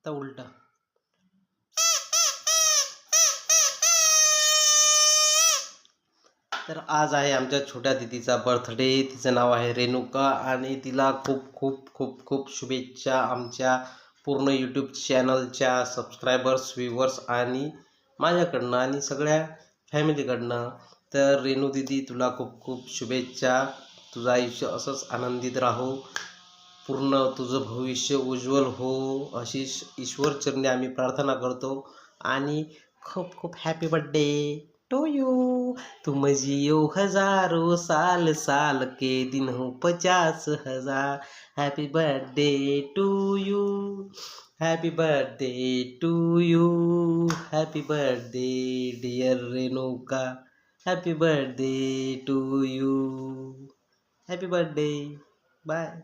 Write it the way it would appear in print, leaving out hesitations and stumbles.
आता उलटा. तर आज आहे आमच्या छोट्या दिदीचा बर्थडे. तिचं नाव आहे रेणुका आणि तिला खूप खूप खूप खूप शुभेच्छा आमच्या पूर्ण यूट्यूब चॅनलच्या सबस्क्रायबर्स, व्ह्यूवर्स आणि माझ्याकडनं आणि सगळ्या फॅमिलीकडनं. तर रेणू दिदी, तुला खूप खूप शुभेच्छा. तुझं आयुष्य असंच आनंदित राहो, पूर्ण तुझं भविष्य उज्ज्वल हो, अशी ईश्वरचरणी आम्ही प्रार्थना करतो. आणि खूप खूप हॅपी बर्थडे टू यू. तुम जियो हजारों साल, साल के दिन हो 50,000. Happy birthday to you, happy birthday to you, happy birthday dear Renuka, happy birthday to you, happy birthday. Bye.